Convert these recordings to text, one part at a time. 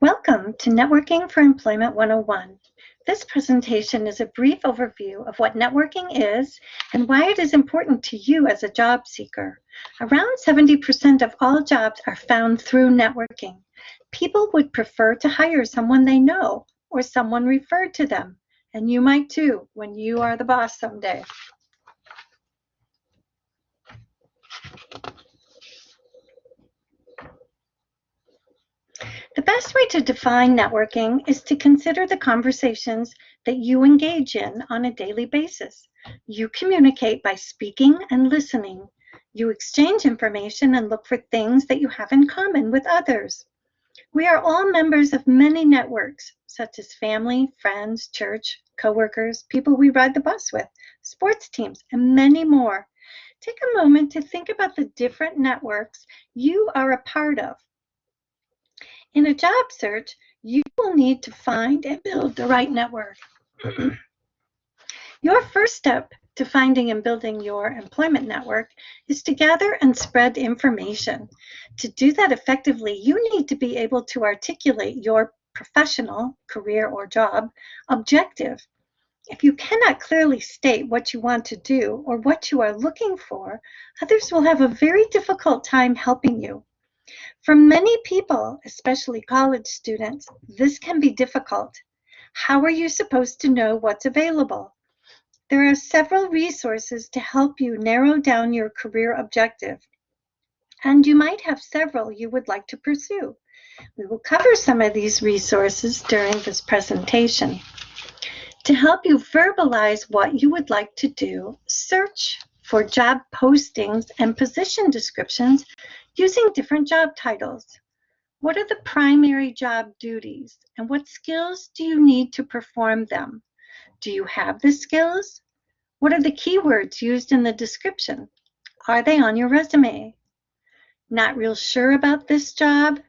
Welcome to Networking for Employment 101. This presentation is a brief overview of what networking is and why it is important to you as a job seeker. Around 70% of all jobs are found through networking. People would prefer to hire someone they know or someone referred to them, and you might too when you are the boss someday. The best way to define networking is to consider the conversations that you engage in on a daily basis. You communicate by speaking and listening. You exchange information and look for things that you have in common with others. We are all members of many networks, such as family, friends, church, coworkers, people we ride the bus with, sports teams, and many more. Take a moment to think about the different networks you are a part of. In a job search, you will need to find and build the right network. Your first step to finding and building your employment network is to gather and spread information. To do that effectively, you need to be able to articulate your professional, career, or job objective. If you cannot clearly state what you want to do or what you are looking for, others will have a very difficult time helping you. For many people, especially college students, this can be difficult. How are you supposed to know what's available? There are several resources to help you narrow down your career objective, and you might have several you would like to pursue. We will cover some of these resources during this presentation. To help you verbalize what you would like to do, search for job postings and position descriptions using different job titles. What are the primary job duties and what skills do you need to perform them? Do you have the skills? What are the keywords used in the description? Are they on your resume? Not real sure about this job?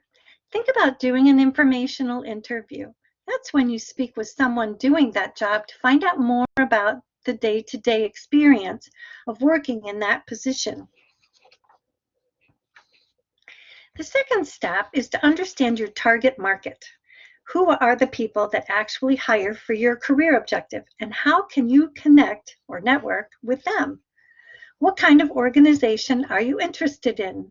Think about doing an informational interview. That's when you speak with someone doing that job to find out more about the day-to-day experience of working in that position. The second step is to understand your target market. Who are the people that actually hire for your career objective, and how can you connect or network with them? What kind of organization are you interested in?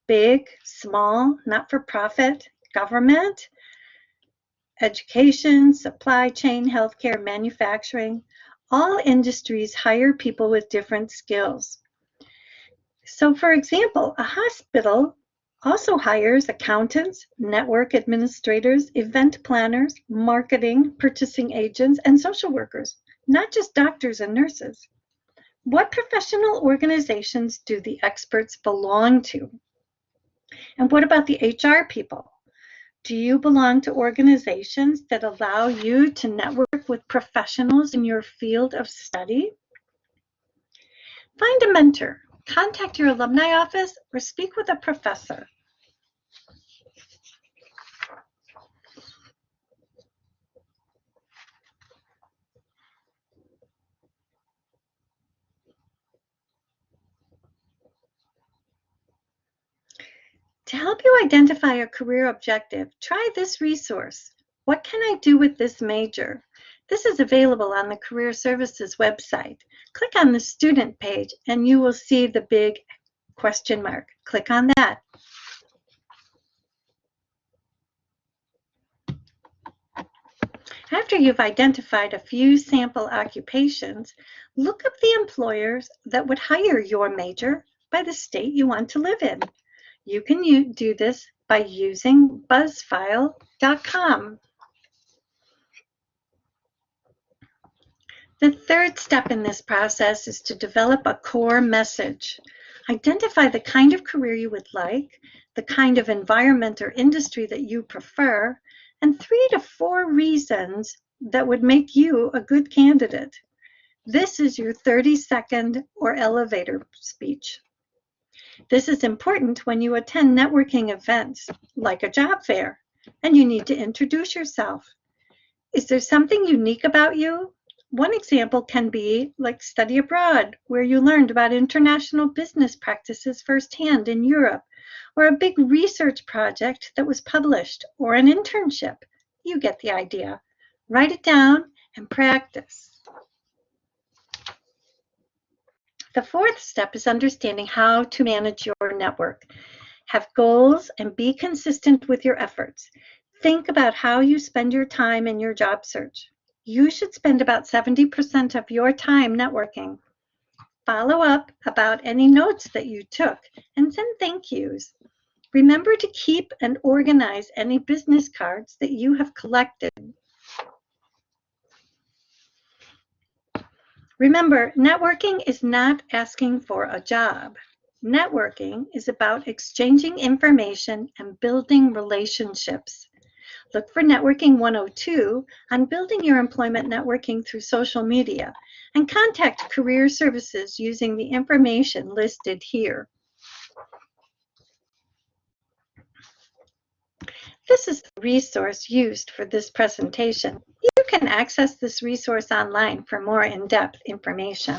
Big, small, not-for-profit, government, education, supply chain, healthcare, manufacturing? All industries hire people with different skills. So for example, a hospital also hires accountants, network administrators, event planners, marketing, purchasing agents, and social workers, not just doctors and nurses. What professional organizations do the experts belong to? And what about the HR people? Do you belong to organizations that allow you to network with professionals in your field of study? Find a mentor. Contact your alumni office or speak with a professor. To help you identify a career objective, try this resource. What can I do with this major? This is available on the Career Services website. Click on the student page and you will see the big question mark. Click on that. After you've identified a few sample occupations, look up the employers that would hire your major by the state you want to live in. You can do this by using buzzfile.com. The third step in this process is to develop a core message. Identify the kind of career you would like, the kind of environment or industry that you prefer, and 3 to 4 reasons that would make you a good candidate. This is your 30-second or elevator speech. This is important when you attend networking events like a job fair and you need to introduce yourself. Is there something unique about you? One example can be like study abroad, where you learned about international business practices firsthand in Europe, or a big research project that was published, or an internship. You get the idea. Write it down and practice. The fourth step is understanding how to manage your network. Have goals and be consistent with your efforts. Think about how you spend your time in your job search. You should spend about 70% of your time networking. Follow up about any notes that you took and send thank yous. Remember to keep and organize any business cards that you have collected. Remember, networking is not asking for a job. Networking is about exchanging information and building relationships. Look for Networking 102 on building your employment networking through social media, and contact Career Services using the information listed here. This is the resource used for this presentation. You can access this resource online for more in-depth information.